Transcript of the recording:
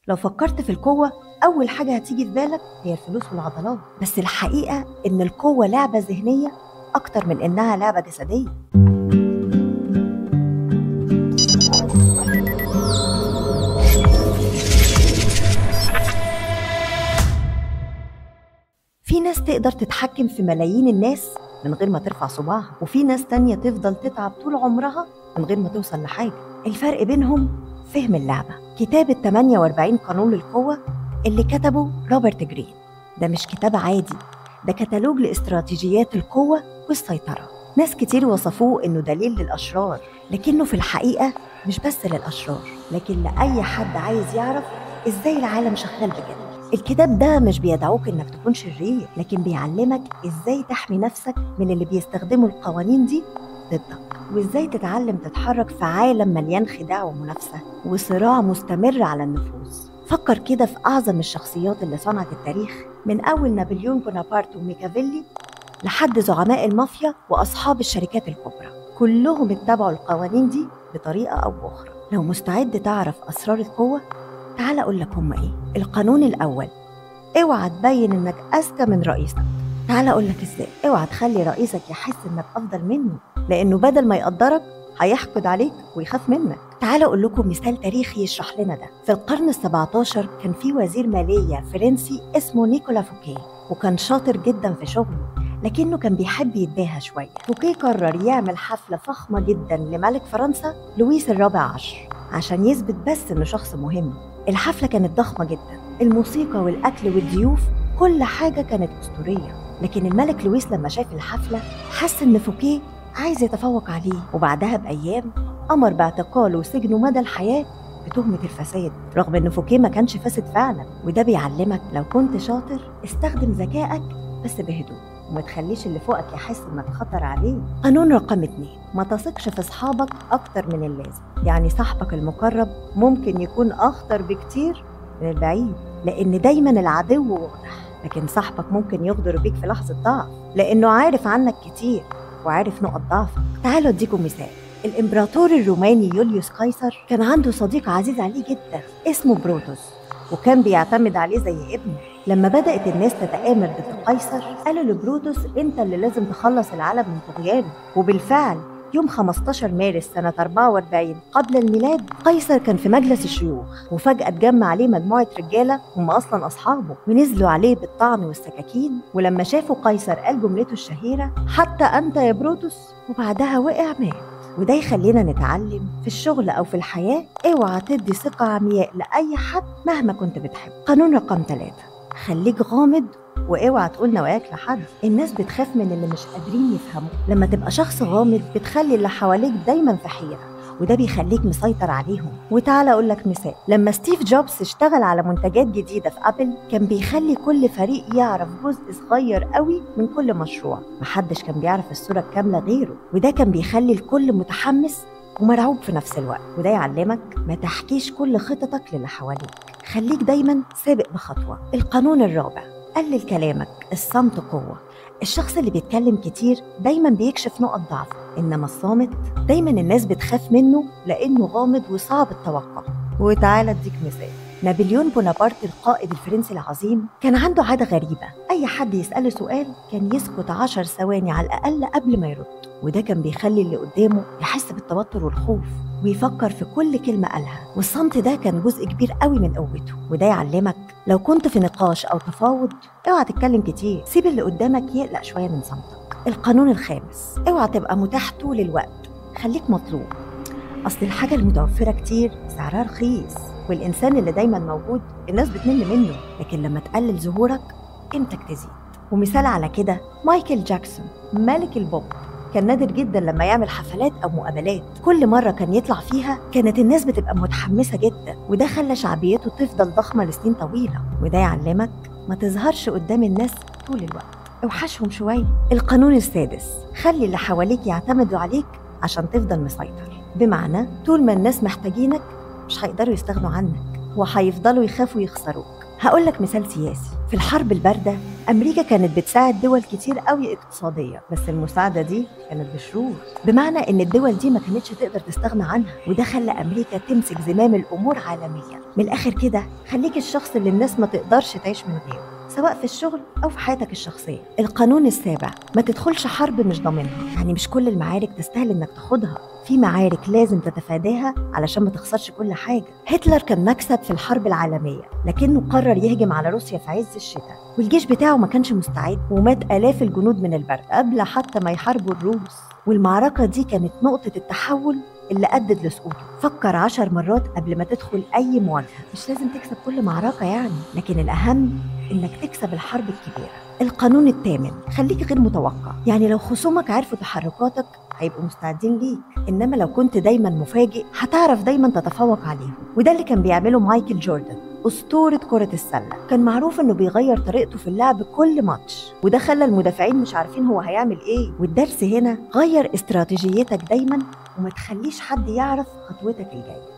لو فكرت في القوة أول حاجة هتيجي في بالك هي الفلوس والعضلات، بس الحقيقة إن القوة لعبة ذهنية أكتر من إنها لعبة جسدية. في ناس تقدر تتحكم في ملايين الناس من غير ما ترفع صباعها، وفي ناس تانية تفضل تتعب طول عمرها من غير ما توصل لحاجة. الفرق بينهم فهم اللعبة. كتاب 48 قانون للقوة اللي كتبه روبرت جرين ده مش كتاب عادي، ده كتالوج لاستراتيجيات القوة والسيطرة. ناس كتير وصفوه إنه دليل للأشرار، لكنه في الحقيقة مش بس للأشرار، لكن لأي حد عايز يعرف إزاي العالم شغال بجد. الكتاب ده مش بيدعوك إنك تكون شرير، لكن بيعلمك إزاي تحمي نفسك من اللي بيستخدموا القوانين دي ضدك، وإزاي تتعلم تتحرك في عالم مليان خداع ومنافسة وصراع مستمر على النفوذ. فكر كده في أعظم الشخصيات اللي صنعت التاريخ، من أول نابليون بونابرت وميكافيلي لحد زعماء المافيا وأصحاب الشركات الكبرى، كلهم اتبعوا القوانين دي بطريقة أو بأخرى. لو مستعد تعرف أسرار القوة، تعال أقول لك هما إيه. القانون الأول: اوعى تبين إنك أذكى من رئيسك. تعال أقول لك إزاي. اوعى تخلي رئيسك يحس إنك أفضل منه، لأنه بدل ما يقدرك هيحقد عليك ويخاف منك. تعال أقول لكم مثال تاريخي يشرح لنا ده. في القرن ال17 كان في وزير مالية فرنسي اسمه نيكولا فوكيه، وكان شاطر جدا في شغله، لكنه كان بيحب يتباهى شوية. فوكيه قرر يعمل حفلة فخمة جدا لملك فرنسا لويس الرابع عشر عشان يثبت بس إنه شخص مهم. الحفلة كانت ضخمة جدا، الموسيقى والأكل والضيوف كل حاجة كانت أسطورية. لكن الملك لويس لما شاف الحفلة حس إن فوكيه عايز يتفوق عليه، وبعدها بأيام أمر باعتقاله وسجنه مدى الحياة بتهمة الفساد، رغم إن فوكيه ما كانش فاسد فعلا. وده بيعلمك لو كنت شاطر استخدم ذكائك بس بهدوء، وما تخليش اللي فوقك يحس إنك خطر عليه. قانون رقم 2: ما تثقش في أصحابك أكتر من اللازم. يعني صاحبك المقرب ممكن يكون أخطر بكتير من البعيد، لأن دايما العدو واضح، لكن صاحبك ممكن يغدر بيك في لحظة ضعف لأنه عارف عنك كتير وعارف نقط ضعفك. تعالوا أديكم مثال. الإمبراطور الروماني يوليوس قيصر كان عنده صديق عزيز عليه جدا اسمه بروتوس، وكان بيعتمد عليه زي ابنه. لما بدأت الناس تتآمر ضد قيصر قالوا لبروتوس انت اللي لازم تخلص العالم من طغيانه. وبالفعل يوم 15 مارس سنة 44 قبل الميلاد قيصر كان في مجلس الشيوخ، وفجأة اتجمع عليه مجموعة رجالة هم أصلا أصحابه، ونزلوا عليه بالطعن والسكاكين. ولما شافوا قيصر قال جملته الشهيرة: حتى أنت يا بروتوس، وبعدها وقع مات. وده يخلينا نتعلم في الشغل أو في الحياة: اوعى تدي ثقة عمياء لأي حد مهما كنت بتحب. قانون رقم 3: خليك غامض واوعى تقول نواياك لحد. الناس بتخاف من اللي مش قادرين يفهموا. لما تبقى شخص غامض بتخلي اللي حواليك دايما في حيرة، وده بيخليك مسيطر عليهم. وتعالى اقول لك مثال. لما ستيف جوبز اشتغل على منتجات جديدة في ابل كان بيخلي كل فريق يعرف جزء صغير قوي من كل مشروع، محدش كان بيعرف الصورة الكاملة غيره، وده كان بيخلي الكل متحمس ومرعوب في نفس الوقت. وده يعلمك ما تحكيش كل خططك للي حواليك، خليك دايما سابق بخطوة. القانون الرابع: قلل كلامك، الصمت قوة. الشخص اللي بيتكلم كتير دايما بيكشف نقط ضعفه، إنما الصامت دايما الناس بتخاف منه لأنه غامض وصعب التوقع. وتعالى اديك مثال. نابليون بونابرت القائد الفرنسي العظيم كان عنده عادة غريبة، أي حد يسأله سؤال كان يسكت 10 ثواني على الأقل قبل ما يرد، وده كان بيخلي اللي قدامه يحس بالتوتر والخوف ويفكر في كل كلمة قالها. والصمت ده كان جزء كبير قوي من قوته. وده يعلمك لو كنت في نقاش أو تفاوض اوعى تتكلم كتير، سيب اللي قدامك يقلق شوية من صمتك. القانون الخامس: اوعى تبقى متاح طول الوقت، خليك مطلوب. أصل الحاجة المتوفرة كتير سعرها رخيص، والإنسان اللي دايما موجود الناس بتمل منه، لكن لما تقلل ظهورك قيمتك تزيد. ومثال على كده مايكل جاكسون ملك البوب، كان نادر جدا لما يعمل حفلات أو مقابلات، كل مرة كان يطلع فيها كانت الناس بتبقى متحمسة جدا، وده خلى شعبيته تفضل ضخمة لسنين طويلة. وده يعلمك ما تظهرش قدام الناس طول الوقت، اوحشهم شوية. القانون السادس: خلي اللي حواليك يعتمدوا عليك عشان تفضل مسيطر. بمعنى طول ما الناس محتاجينك مش هيقدروا يستغنوا عنك، وهيفضلوا يخافوا يخسروك. هقولك مثال سياسي. في الحرب الباردة أمريكا كانت بتساعد دول كتير قوي اقتصاديا، بس المساعدة دي كانت بشروط، بمعنى إن الدول دي ما كانتش تقدر تستغنى عنها، وده خلى أمريكا تمسك زمام الأمور عالميا. من الآخر كده خليك الشخص اللي الناس ما تقدرش تعيش من غيره، سواء في الشغل أو في حياتك الشخصية. القانون السابع: ما تدخلش حرب مش ضامنها. يعني مش كل المعارك تستاهل إنك تاخدها، في معارك لازم تتفاداها علشان ما تخسرش كل حاجة. هتلر كان مكسب في الحرب العالمية، لكنه قرر يهجم على روسيا في عز الشتاء، والجيش بتاعه ما كانش مستعد، ومات آلاف الجنود من البرد قبل حتى ما يحاربوا الروس. والمعركة دي كانت نقطة التحول اللي أدت لسقوطه. فكر 10 مرات قبل ما تدخل أي مواجهة. مش لازم تكسب كل معركة يعني، لكن الأهم إنك تكسب الحرب الكبيرة. القانون الثامن: خليك غير متوقع. يعني لو خصومك عرفوا تحركاتك هيبقوا مستعدين ليك، إنما لو كنت دايما مفاجئ هتعرف دايما تتفوق عليهم. وده اللي كان بيعمله مايكل جوردن، أسطورة كرة السلة. كان معروف إنه بيغير طريقته في اللعب كل ماتش، وده خلى المدافعين مش عارفين هو هيعمل إيه. والدرس هنا: غير استراتيجيتك دايما، وما تخليش حد يعرف خطوتك الجاية.